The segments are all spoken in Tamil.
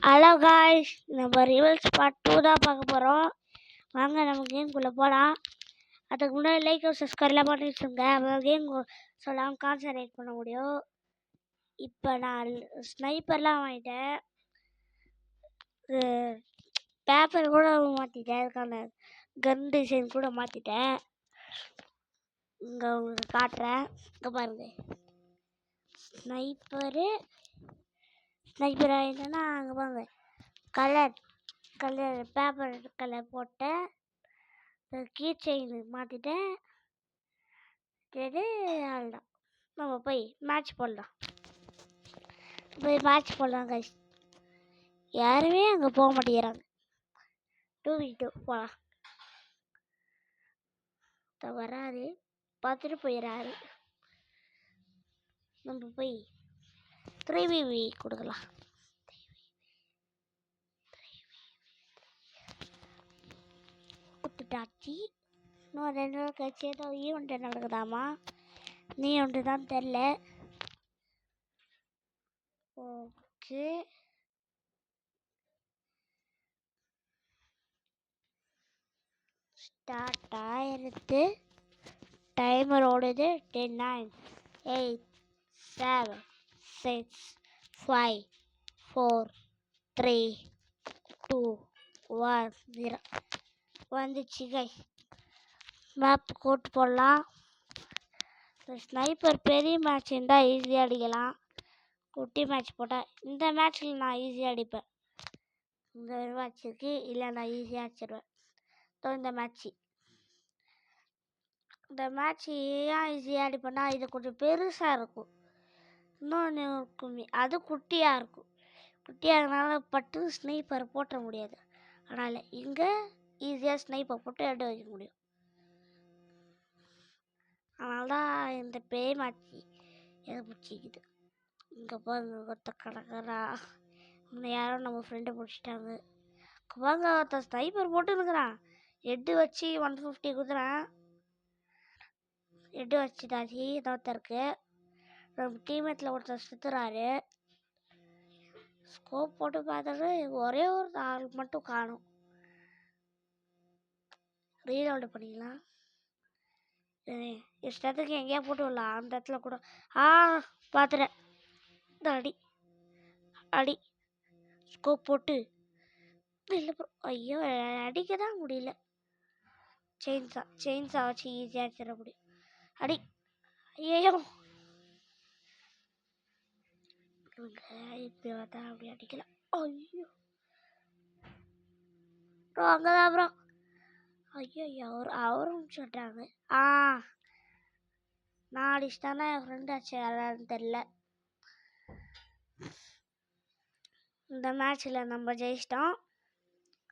ஹலோ காய்ஸ், நம்ம ரிவல்ஸ் பார்ட் 2 தான் பார்க்க போகிறோம். வாங்க நம்ம கேம்குள்ளே போகலாம். அதுக்கு முன்னாடி லைக் சப்ஸ்கிரைப்லாம் பண்ணி வச்சுருங்க. அப்போ கேம் சொல்லாமல் கான்சன்ட்ரேட் பண்ண முடியும். இப்போ நான் ஸ்னைப்பர்லாம் வாங்கிட்டேன், பேப்பர் கூட மாற்றிட்டேன், அதுக்கான கன் டிசைன் கூட மாற்றிட்டேன். இங்கே உங்களுக்கு காட்டுறேன். இங்கே பாருங்கள், ஸ்னைப்பர் ஆகிட்டேன்னா அங்கே பாருங்க, கலர் பேப்பர் கலர் போட்டேன், கீ செயின் மாற்றிட்டேன். அவ்வளோதான், நம்ம போய் மேட்ச் போடலாம். கைஸ். யாருமே அங்கே போக மாட்டேங்கிறாங்க. 2v2 போகலாம். வராது, பார்த்துட்டு போயிடறாரு. நம்ம போய் 3v3 கொடுக்கலாம். கொடுத்துட்டாச்சு. இன்னும் 2 நாள் கழிச்சு ஏதோ ஈவெண்ட் நடக்குதாமா, நீ ஒன்று தான் தெரில. ஓகே, ஸ்டார்ட் ஆயிடுத்து. டைமர் ஓடுது. 10, 9, 8, 7, 6, 5, 4, 3, 2, 1, 0 வந்துச்சு கைஸ். மேப் கோட் போடலாம். ஸ்னைப்பர் பெரிய மேட்ச் இருந்தால் ஈஸியாக அடிக்கலாம். குட்டி மேட்ச் போட்டால், இந்த மேட்ச்சில் நான் ஈஸியாக அடிப்பேன். இந்த மேட்ச்சுக்கு இல்லை, நான் ஈஸியாக அடிச்சிடுவேன். இந்த மேட்ச் ஏன் ஈஸியாக அடிப்பேன்னா, இது கொஞ்சம் பெருசாக இருக்கும். இன்னொன்று இருக்குமே, அது குட்டியாக இருக்கும். குட்டியாக இருக்கனால பட்டு ஸ்னைப்பர் போட்ட முடியாது. அதனால் இங்கே ஈஸியாக ஸ்னைப்பர் போட்டு எடு வைக்க முடியும். அதனால தான் இந்த பெரிய மேட்ச் எனக்கு பிடிச்சிக்குது. இங்கே பாருங்க, ஒருத்த கிடக்கிறா. யாரும் நம்ம ஃப்ரெண்டை பிடிச்சிட்டாங்க. பாருங்க, ஒருத்த ஸ்னைப்பர் போட்டு இருக்கிறான். எட்டு வச்சு 150 குதுறான். எட்டு வச்சுட்டாச்சு. ஒருத்தருக்கு நம்ம டீம்மேட்டில் ஒருத்தர் சுற்றுறாரு. ஸ்கோப் போட்டு பார்த்தாரு, ஒரே ஒரு ஆள் மட்டும் காணும். ரீலோடு பண்ணிக்கலாம். இஷ்டத்துக்கு எங்கேயா போட்டு விடலாம். அந்த இடத்துல கூட பார்த்துட்டேன். இந்த அடி ஸ்கோப் போட்டு இல்லை. ஐயோ, அடிக்க தான் முடியல. செயின்ஸா வச்சு ஈஸியாக அடிச்சிட முடியும். அடி. ஐயோ, இப்படி பார்த்தா அப்படி அடிக்கலாம். ஐயோ ப்ரோ, அங்கதான் ப்ரோ. ஐயோ, அவரும் சொல்கிறாங்க. நான் அடிச்சிட்டானா என் ஃப்ரெண்ட் ஆச்சு, யாரான்னு தெரில. இந்த மேட்ச்சில் நம்ம ஜெயிச்சிட்டோம்.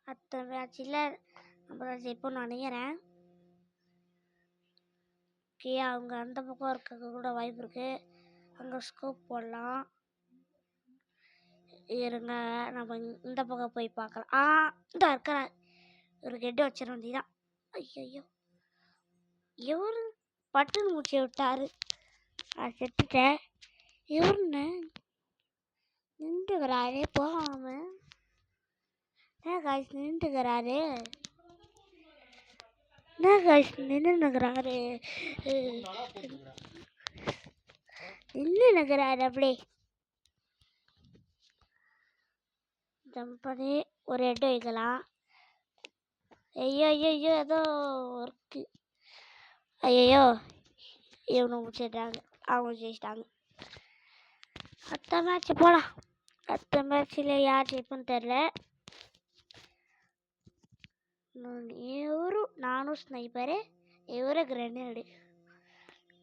அடுத்த மேட்ச்சில் நம்ம தான் ஜெயிப்போம்னு நினைக்கிறேன். ஓகே, அவங்க அந்த பக்கம் இருக்க கூட வாய்ப்பு இருக்குது. அங்கே ஸ்கோப் போடலாம். இருங்க, நம்ம இந்த பக்கம் போய் பார்க்கலாம். இந்த இருக்கிறார். ஒரு கெட்டு வச்சிட வேண்டியதான். ஐயோ, இவரு பட்டுன்னு மூச்சு விட்டாரு. செத்துட்டேன். இவருன்னு நின்றுக்கிறாரே போகாம. காய்ச்சி நின்றுக்கிறாரு. நின்றுக்கிறாரு அப்படியே ஜம்ப் பண்ணி ஒரு ஹெட் வைக்கலாம். ஐயோ, ஏதோ ஒர்க்கு. ஐயோ, இவனை முடிச்சிட்டாங்க. அவங்க ஜெயிச்சிட்டாங்க. அடுத்த மேட்ச் போகலாம். அடுத்த மேட்ச்சில் யார் ஜெயிப்புன்னு தெரில. நானும் ஸ்னைப்பரு, இவரு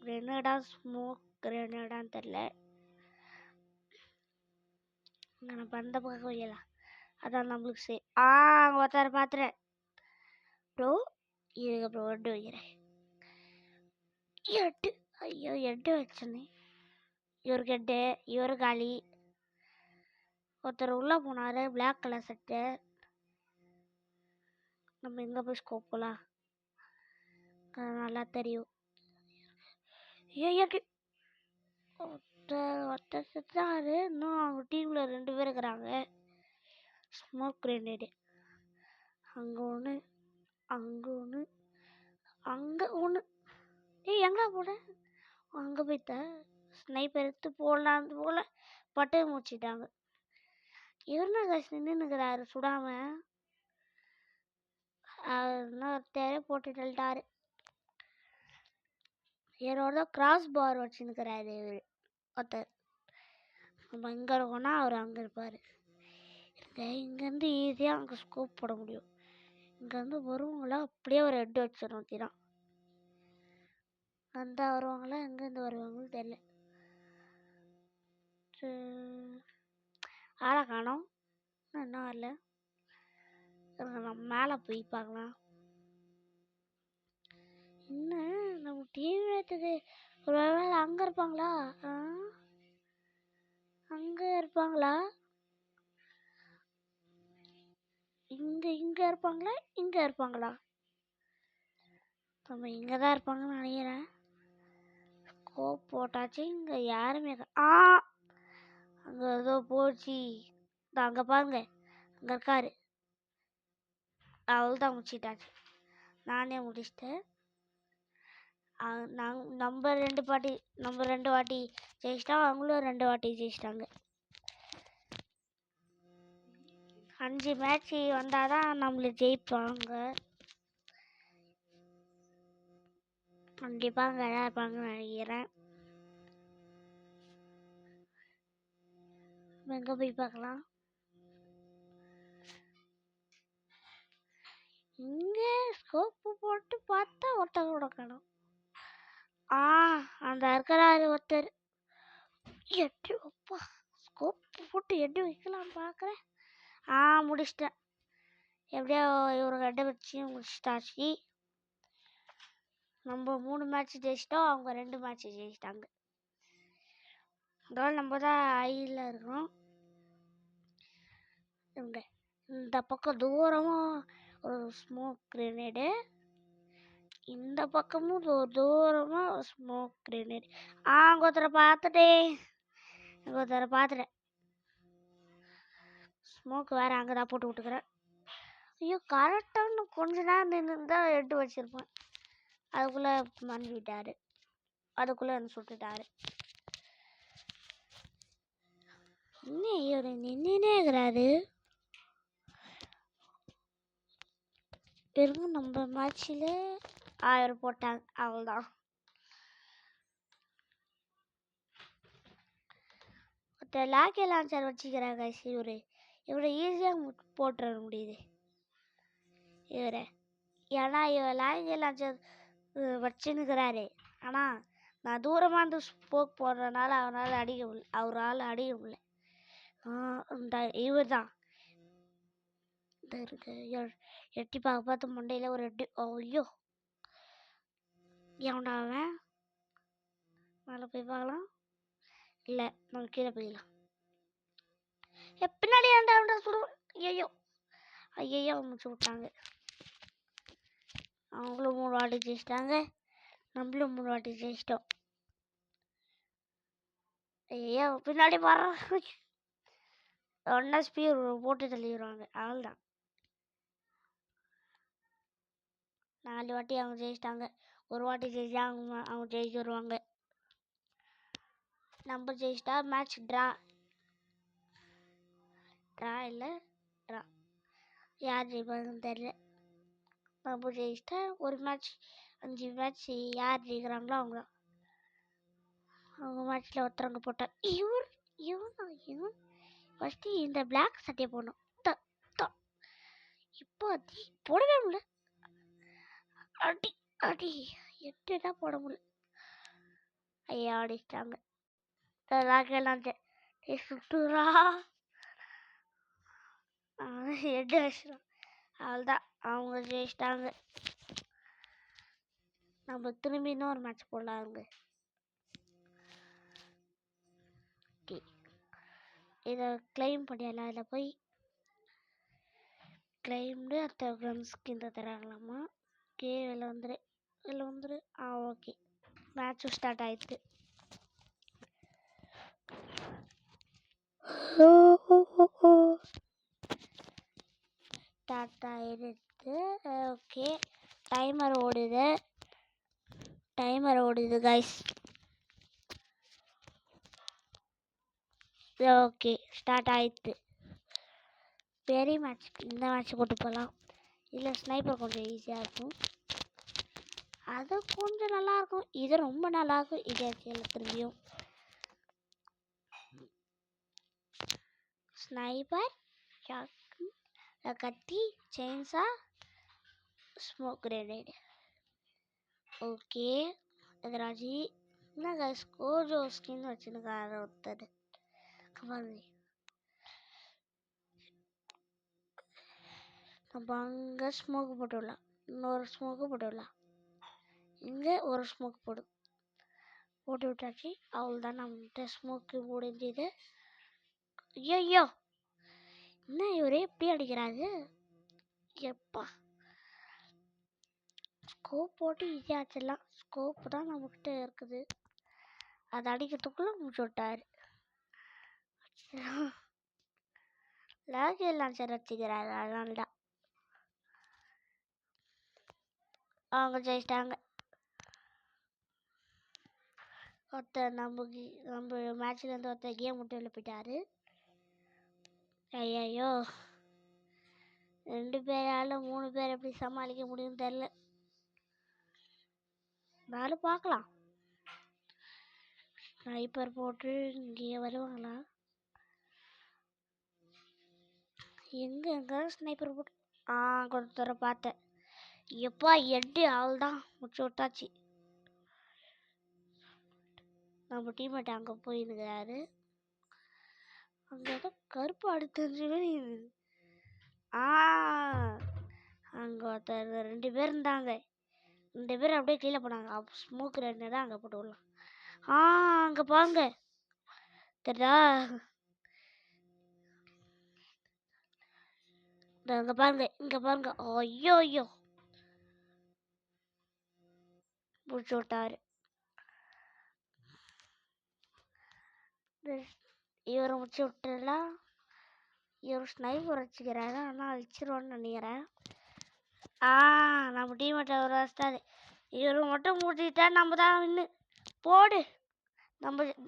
கிரெனேடா ஸ்மோக் கிரெனேடான்னு தெரில. நம்ம அந்த பக்கம் வைக்கலாம். அதான் நம்மளுக்கு சரி. அங்கே ஒருத்தர் பார்த்துறேன் ப்ரோ. இதுக்கு அப்புறம் எட்டு வைக்கிறேன். ஐயோ, எட்டு வச்சோன்னே இவருக்கு எட்டு. இவரு காலி. ஒருத்தர் உள்ளே போனார், பிளாக் கலர் சட்டை. நம்ம எங்கே போய் ஸ்கோப் போகலாம், நல்லா தெரியும். ஒருத்தர் செத்தாரு. இன்னும் அவங்க டீமில் 2 பேர் இருக்கிறாங்க. Smoke grenade. அங்கே ஒன்று, அங்கே ஒன்று, அங்கே ஒன்று. ஏய் எங்கே போட? அங்கே போய்த்த ஸ்னைப்பர் எடுத்து போடலான்னு போல பட்டு முடிச்சிட்டாங்க. இவருனா கஷ்டம் நின்றுக்கிறாரு சுடாமல். இன்னொருத்தரே போட்டு தள்ளிட்டாரு. இவரோட கிராஸ் பார் வச்சுன்னுக்கிறாரு இவர் ஒருத்தர். நம்ம இங்கே இருக்கோன்னா அவர் அங்கே இருப்பார். இங்கேருந்து ஈஸியாக அங்கே ஸ்கோப் போட முடியும். இங்கேருந்து வருவாங்களா அப்படியே ஒரு ஹெட் வச்சிடணும் தீரா. அந்த வருவாங்களா எங்கேருந்து வருவாங்கன்னு தெரியல. ஆளை காணோம், இன்னும் வரல. நம்ம மேலே போய் பார்க்கலாம். இன்னும் நம்ம டீம் எடுத்தது ஒரு வேளை அங்கே இருப்பாங்களா? அங்கே இருப்பாங்களா? இங்கே இருப்பாங்களா? இங்கே இருப்பாங்களா? நம்ம இங்கே தான் இருப்பாங்கன்னு நினைக்கிறேன். ஸ்கோப் போட்டாச்சு. இங்கே யாருமே அங்கே ஏதோ போச்சு. அங்கே பாருங்க, அங்கே இருக்காரு. அவள் தான் முடிச்சிட்டாச்சு. நானே முடிச்சிட்டேன். நம்ம ரெண்டு வாட்டி ஜெயிச்சிட்டோம். அவங்களும் 2 வாட்டி ஜெயிச்சிட்டாங்க. 5 மேட்ச் வந்தால் தான் நம்மளை ஜெயிப்பாங்க. கண்டிப்பாக அங்கே தான் இருப்பாங்கன்னு நினைக்கிறேன். எங்கே போய் பார்க்கலாம்? இங்கே ஸ்கோப்பு போட்டு பார்த்தா ஒருத்தர் கூட காணும். அந்த இருக்கிறாரு ஒருத்தர். எட்டு அப்பா ஸ்கோப்பு போட்டு எட்டு வைக்கலாம் பார்க்குறேன். முடிச்சிட்டேன். எப்படியோ இவரு 2 வச்சு முடிச்சிட்டாச்சு. நம்ம 3 மேட்ச் ஜெயிச்சிட்டோம், அவங்க 2 மேட்ச் ஜெயிச்சிட்டாங்க. அதனால நம்ம தான் ஐயில் இருக்கிறோம். இந்த பக்கம் தூரமாக ஒரு ஸ்மோக் கிரேனேடு, இந்த பக்கமும் தூரமாக ஒரு ஸ்மோக் கிரேனேடு. ஒருத்தரை பார்த்துட்டேன். ஸ்மோக் வேறு அங்கே தான் போட்டு விட்டுக்கிறேன். ஐயோ கரெக்டாக கொஞ்ச நேரம் நின்று தான் எட்டு வச்சுருப்பேன். அதுக்குள்ளே மறந்து விட்டார். அதுக்குள்ளே என்ன சுட்டுட்டாரு. இன்னும் இவர் நின்றுனே இருக்கிறாரு. இருங்க, நம்ம மேட்ச்சில் 1000 போட்டாங்க. அவ்வளோதான். ஒருத்தர் லாக்கி லான்ச்சர் வச்சுக்கிறாங்க. இவரை ஈஸியாக போட்டுற முடியுது இவரை. ஏன்னா இவர் லாக்கி லான்ச்சர் வச்சுன்னுக்கிறாரு. ஆனால் நான் தூரமாக இருந்து ஸ்போக் போடுறதுனால அவரால் அடிக்க முடியல. இவர் தான் இருக்கு. எட்டி பார்த்து மண்டையில் ஒரு எட்டு. ஐயோ ஏன்டா அவன் மேலே போய் பார்க்கலாம். இல்லை, நம்ம கீழே போயிடலாம். பின்னாடி ஏன்டா சுடுவோம். ஐயோ முடிச்சு விட்டாங்க. அவங்களும் 3 வாட்டி ஜெயிச்சிட்டாங்க, நம்மளும் 3 வாட்டி ஜெயிச்சிட்டோம். ஐயோ பின்னாடி பாரு. ஒன்னா ஸ்பீர் போட்டு தள்ளிடுவாங்க. அவள்தான் 4 வாட்டி அவங்க ஜெயிச்சிட்டாங்க. 1 வாட்டி ஜெயிச்சா அவங்க ஜெயிச்சு வருவாங்க. நம்ம ஜெயிச்சிட்டா மேட்ச் ட்ரா இல்லை ட்ரா. யார் ஜெயிப்பாங்கன்னு தெரியல. நம்ம ஜெயிச்சிட்டா ஒரு மேட்ச் 5 மேட்ச் யார் ஜெயிக்கிறாங்களோ அவங்க மேட்ச்சில் ஒருத்தரங்க போட்டால் இவன் ஃபஸ்ட்டு இந்த பிளாக் சட்டையை போடணும். இப்போ அது போடவே முடியல. அடி 8 தான் போட முடியல. ஐயா அடிச்சிட்டாங்க. சுட்டுறா 8 வருஷம். அவள்தான் அவங்க ஜெயிச்சிட்டாங்க. நம்ம திரும்பி இன்னொரு மேட்ச் போடலாங்க. இதை கிளைம் பண்ணிடலாம். இதில் போய் கிளைம்டு அந்த கன்ஸ்க்கு இந்த தராங்களாமா. இதில் வந்துரு. ஓகே, மேட்சும் ஸ்டார்ட் ஆயிடுச்சு. ஸ்டார்ட் ஆயிடுது. ஓகே, டைமர் ஓடுது கைஸ். ஓகே, ஸ்டார்ட் ஆயிடுது. பெரிய மேட்ச், இந்த மேட்ச் போட்டு போகலாம். இல்லை ஸ்னைப்பர் கொஞ்சம் ஈஸியாக இருக்கும், அது கொஞ்சம் நல்லாயிருக்கும். இது ரொம்ப நல்லாயிருக்கும். இதே திரும்பியும் ஸ்னைப்பர், கத்தி, செயின்ஸா, ஸ்மோக் கிரேனேட். ஓகே, எதிராஜி என்ன கைஸ் கோஜோ ஸ்கின் வச்சுருக்காரு ஒருத்தர். நம்ம அங்கே ஸ்மோக்கு போட்டுடலாம், இன்னொரு ஸ்மோக்கு போட்டுடலாம், இங்கே ஒரு ஸ்மோக் போட்டு விட்டாச்சு. அவ்வளோதான், நம்மகிட்ட ஸ்மோக்கு முடிஞ்சுது. ஐயோ, என்ன இவரே எப்படி அடிக்கிறாரு எப்பா. ஸ்கோப் போட்டு ஈஸியாக அடிச்சிடலாம். ஸ்கோப் தான் நம்மக்கிட்ட இருக்குது, அதை அடிக்கிறதுக்குள்ளே முடிச்சு விட்டாரு. லாகி லான்ச்சர் வச்சுக்கிறாரு, அதனால தான் அவங்க ஜெயிச்சிட்டாங்க. ஒருத்தர் நம்ம மேட்ச்லேருந்து ஒருத்தர் கேம் விட்டு எழுப்பிட்டாரு. ஐயோ, 2 பேரால் 3 பேர் எப்படி சமாளிக்க முடியும்னு தெரில. நானும் பார்க்கலாம். ஸ்னைப்பர் போட்டு இங்கே வருவாங்களா? எங்கே ஸ்னைப்பர் போட்டு கொஞ்ச தூரம் பார்த்தேன். எப்பா எட்டு ஆள் தான் முடிச்சு விட்டாச்சு. நம்ம டீம்மேட் அங்கே போயிருக்கிறாரு. அங்கே ஏதோ கருப்பு அடுத்து அங்கே ஒருத்தர் 2 பேர் இருந்தாங்க. 2 பேர் அப்படியே கீழே போனாங்க. ஸ்மோக் 2 தான் அங்கே போட்டு விடலாம். அங்கே பாருங்க, தெரியா? அங்கே பாருங்க, இங்கே பாருங்க. ஐயோ முடிச்சு விட்டாரு. இவரை முடிச்சு விட்டுலாம். இவர் ஸ்னைப்பர் வச்சுக்கிறாரு, ஆனால் அழிச்சிருவான்னு நினைக்கிறேன். நம்ம டீம்மேட் அவர் வச்சிட்டாரு. இவரு மட்டும் முடிச்சுட்டா நம்ம தான் வின்னு. போடு,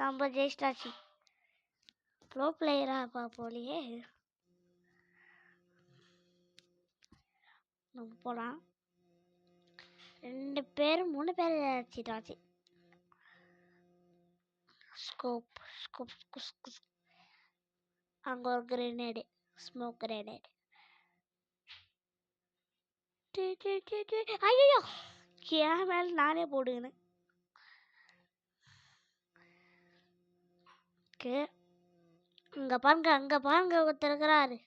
நம்ம ஜெயிச்சிட்டாச்சு. ப்ரோ பிளேயரா போலியே. நம்ம போகலாம். 2 பேர் 3 பேர் அடிச்சிட்டாச்சு. ஸ்கோப் அங்கே ஒரு கிரேனேடு, ஸ்மோக் கிரேனேடு. ஐயோ, என் மேலே நானே போடுங்கன்னு. இங்கே பாருங்க ஒருத்தர் இருக்கிறாரு.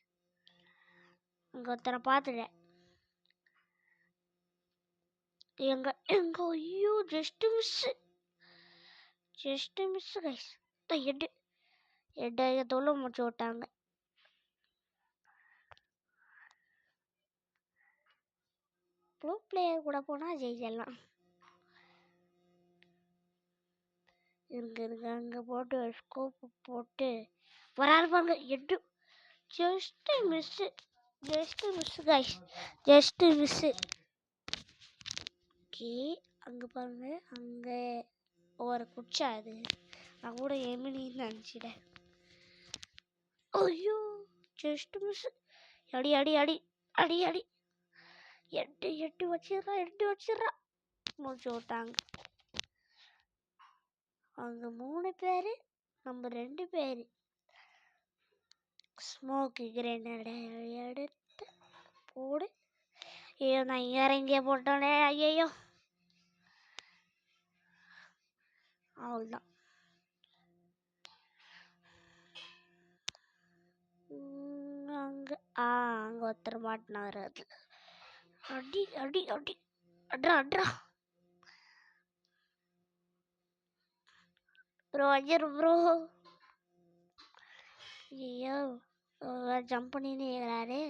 அங்கே ஒருத்தரை பார்த்துட்டேன். எங்க ஐயோ, ஜஸ்ட் மிஸ் கைஸ். எட்டு முடிச்சு விட்டாங்க. ப்ரோ பிளேயர் கூட போனால் ஜெயிச்சிடலாம். இருங்க அங்கே போட்டு ஸ்கோப் போட்டு வராது பாருங்க. எட்டு just miss guys, just miss. Okay, அங்கே பாருங்க, அங்கே ஒரு குச்சா. அது நான் கூட எமினின்னு நினச்சிட்டேன். ஐயோ, ஜஸ்ட் மிஸ். அடி அடி அடி அடி அடி. எட்டு வச்சிடுறா. முடிச்சு விட்டாங்க. அங்கே 3 பேர், நம்ம 2 பேர். ஸ்மோக்கு கிரேனேட் எடுத்து போடு. ஐயோ, நான் இறங்கியே போட்டோன்னே. ஐயோ, அவ்வளோதான். அங்கே ஒருத்தர் மாட்டினார். அதில் அடி அடி அடி அட்ரா ப்ரோ. அஜர் ப்ரோ. ஐயோ, ஜம்ப் பண்ணின்னு இருக்கிறாரு.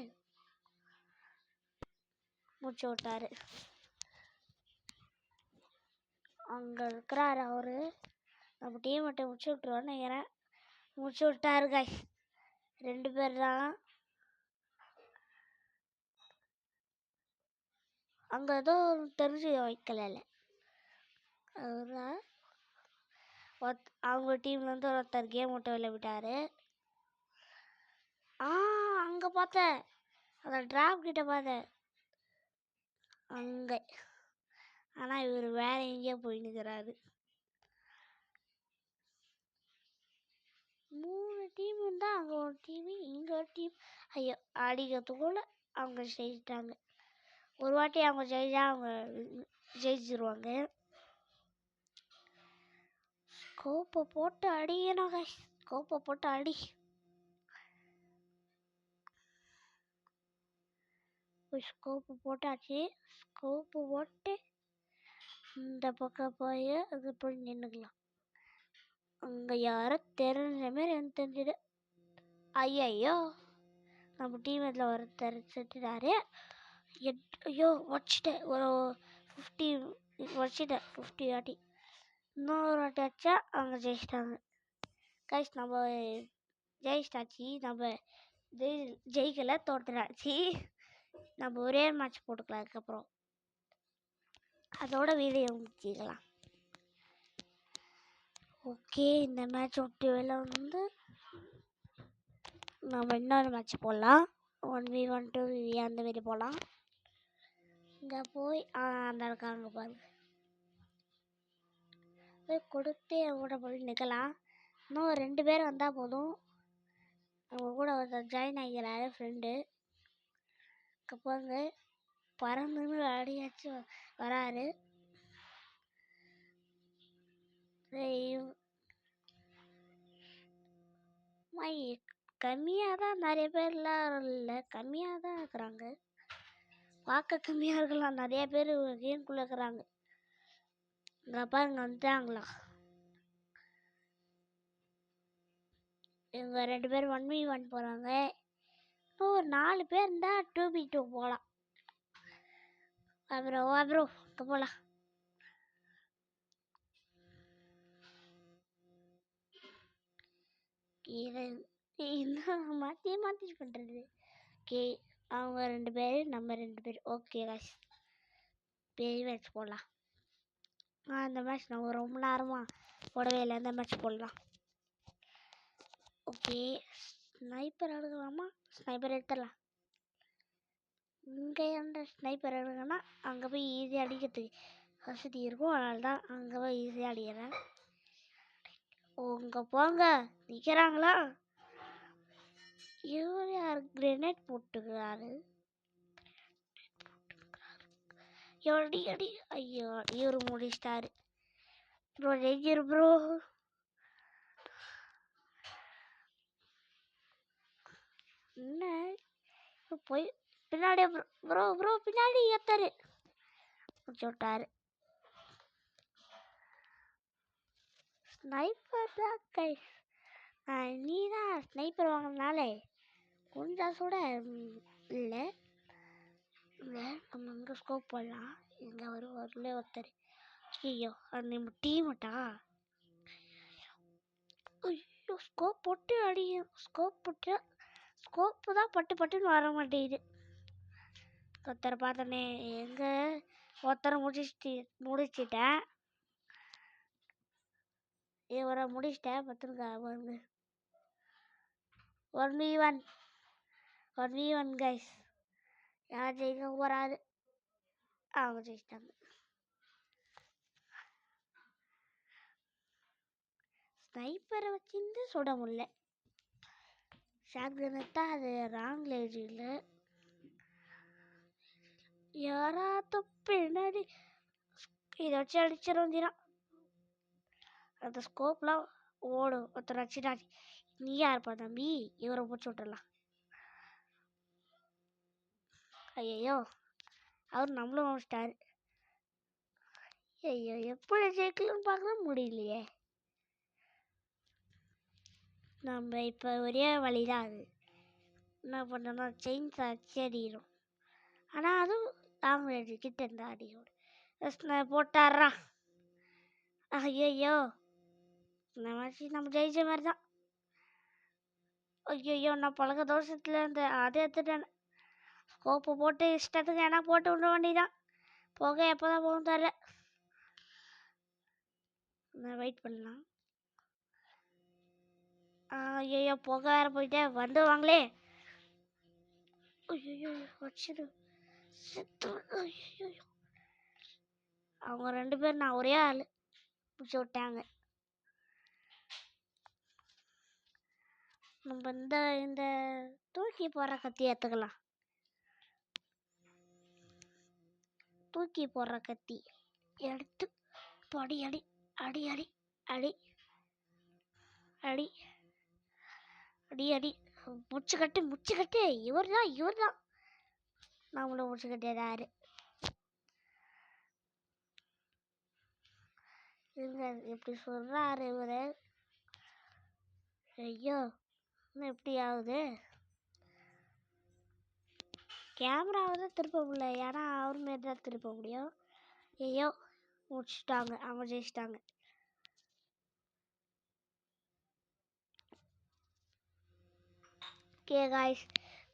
முடிச்சு விட்டாரு. அங்கே இருக்கிறாரு அவரு. நம்ம டீம் மட்டும் முடிச்சு விட்டுருவோன்னு நினைக்கிறேன். முடிச்சு விட்டாரு கைஸ். 2 பேர் தான். அங்கே ஏதோ தெரிஞ்சு வைக்கல. அவங்க டீம்லேருந்து ஒருத்தர் கேம் விட்டு விளையாட்டாரு. அங்கே பார்த்தேன், அந்த டிராப் கிட்ட பார்த்தேன் அங்கே. ஆனால் இவர் வேற எங்கேயோ போயின்னுக்கிறாரு. 3 டீம் இருந்தால் அங்கே ஒரு டீமு, இங்கே ஒரு டீம். ஐயோ, அடிக்கிறதுக்குள்ள அவங்க ஜெயிச்சிட்டாங்க. ஒரு வாட்டி அவங்க ஜெயிச்சா அவங்க ஜெயிச்சிருவாங்க. ஸ்கோப்பை போட்டு அடிக்கணும், ஸ்கோப்பை போட்டு அடி. ஸ்கோப்பு போட்டாச்சு. ஸ்கோப்பு போட்டு இந்த பக்கம் போய் அது போய் நின்றுக்கலாம். அங்கே யாரோ தெரிஞ்ச மாரி எனக்கு தெரிஞ்சுது. ஐயோ, நம்ம டீம் இதில் ஒருத்தர் செத்துட்டாரு. ஐயோ, வச்சிட்டேன். ஒரு 50 வச்சிட்டேன். 50 வாட்டி. இன்னொரு வாட்டி வச்சா அவங்க ஜெயிச்சிட்டாங்க. கைஸ், நம்ம ஜெயிச்சிட்டாச்சு. நம்ம ஜெயிக்கலை, தோற்றுறாச்சு. நம்ம ஒரே மேட்ச் போட்டுக்கலாம். அதுக்கப்புறம் அதோட வீடியோ முடிச்சிக்கலாம். ஓகே, இந்த மேட்ச் விட்டு வெளில வந்து நம்ம இன்னொரு மேட்ச் போடலாம். 1v1 2v அந்த மாரி போகலாம். இங்கே போய் அந்த இருக்காங்க பாருங்க, போய் கொடுத்து கூட போய் நிற்கலாம். இன்னும் 2 பேர் வந்தால் போதும். அவங்க கூட ஒருத்தர் ஜாயின் ஆகிக்கிறாரு, ஃப்ரெண்டு. பாருங்க, பறந்து அடியாச்சு வராரு. கம்மியாக தான், நிறைய பேர்லாம் இல்லை, கம்மியாக தான் இருக்கிறாங்க. பார்க்க கம்மியாக இருக்கலாம், நிறைய பேர் கேம்குள்ளே இருக்கிறாங்க. இங்கே பாருங்க, வந்துட்டாங்களா இவங்க 2 பேர் 1v1 போகிறாங்க. இன்னும் ஒரு 4 பேர் இருந்தால் 2v2 போகலாம். அப்புறம் இங்கே போகலாம். மாற்றி பண்ணுறது. ஓகே, அவங்க 2 பேர், நம்ம 2 பேர். ஓகே காய்ஸ், பெரிய மேட்ச் போடலாம். அந்த மேட்ச் நம்ம ரொம்ப நேரமாக போடவே இல்லை. அந்த மேட்ச் போடலாம். ஓகே, ஸ்னைப்பர் எடுக்கலாமா? ஸ்னைப்பர் எடுத்துடலாம். இங்கே அந்த ஸ்னைப்பர் எடுக்கணும்னா அங்கே போய் ஈஸியாக அடிக்கிறதுக்கு வசதி இருக்கும். அதனால தான் அங்கே போய் ஈஸியாக அடிக்கிறேன். உங்க போங்க, நிற்கிறாங்களா? இவர் யார் கிரெனேட் போட்டுக்கிறாரு? அடி. ஐயோ, இவரு முடிச்சிட்டாரு. ப்ரோ ஜெயிச்சிரு ப்ரோ. என்ன போய் பின்னாடி ப்ரோ பின்னாடி ஏத்தாரு, முடிச்சு விட்டாரு. ஸ்னைப்பர் தான் கைஸ். நீ தான் ஸ்னைப்பர் வாங்கினாலே கொஞ்சம் கூட இல்லை. நம்ம இங்கே ஸ்கோப் போடலாம். இங்கே வரல ஒருத்தர். ஐயோ, அது நம்ம டீமட்டா? ஐயோ, ஸ்கோப் போட்டு அடியும். ஸ்கோப்பு தான் பட்டுன்னு வர மாட்டேங்குது. ஒருத்தரை பார்த்தனே, எங்கே ஒருத்தரை முடிச்சிட்டேன். இவரை முடிச்சிட்டேன். பத்துருக்கா பாருங்க. 1v1 guys. யார் ஜெயிக்க போறாரு? அவங்க ஜெயிச்சிட்டாங்க. ஸ்னைப்பரை வச்சிருந்து சுட முடியல. ஷாட்கன் தான் அது ராங் லேஜில். யாராவது பின்னாடி இதை வச்சு அடிச்சிருந்தான். அந்த ஸ்கோப்லாம் ஓடும். ஒருத்தர் அடிச்சிட்டாச்சு. நீ யாருப்பா தம்பி? இவரை பிடிச்சி விட்டுடலாம். ஐயோ, அவர் நம்மளும் முடிச்சிட்டாரு. ஐயோ, எப்படி ஜெயிக்கலன்னு பார்க்க முடியலையே. நம்ம இப்போ ஒரே வழிதான். அது என்ன பண்ணோம்னா செயின்ஸ் அடிச்சு அடிக்கிறோம். ஆனால் அதுவும் அவங்க கிட்ட இருந்தா அடிக்கணும். போட்டாரா? ஐயோ, இந்த மாதிரி நம்ம ஜெயிச்ச மாதிரி தான். ஐயோ, நான் பழக்க தோஷத்தில் இருந்த அதை எடுத்துட்டேன். ஸ்கோப்பை போட்டு இஷ்டத்துக்கு ஏன்னா போட்டு விட வேண்டியதான். புகை எப்போ தான் போகும் தரல. நான் வெயிட் பண்ணலாம். ஐயோ புகை வேற போயிட்டே வந்துடுவாங்களே. ஐயோ வச்சிடு ஐயோ. அவங்க 2 பேர் நான் ஒரே ஆள் பிடிச்சி விட்டாங்க. நம்ம இந்த தூக்கி போடுற கத்தி எடுத்துக்கலாம். தூக்கி போடுற கத்தி எடுத்து அடி அடி அடி அடி அடி அடி அடி அடி முடிச்சு கட்டு. இவர் தான் நம்மள முடிச்சு கட்டியாரு. இருங்க எப்படி சொல்றாரு இவரு. ஐயோ இன்னும் எப்படி ஆகுது. கேமராவை தான் திருப்ப முடியல. ஏன்னா அவர் மாரி தான் திருப்ப முடியும். ஐயோ முடிச்சுட்டாங்க. அவங்க ஜெயிச்சிட்டாங்க. ஓகே காய்ஸ்,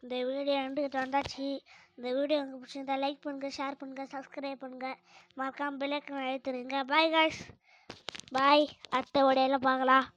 இந்த வீடியோ எண்டுக்கிட்ட வந்தாச்சு. இந்த வீடியோ உங்களுக்கு பிடிச்சிருந்தா லைக் பண்ணுங்கள், ஷேர் பண்ணுங்கள், சப்ஸ்கிரைப் பண்ணுங்கள், மறக்காமல் பெல் ஐக்கான் அழுத்திடுங்க. பாய் காய்ஸ், பாய். அடுத்த வீடியோவில் பார்க்கலாம்.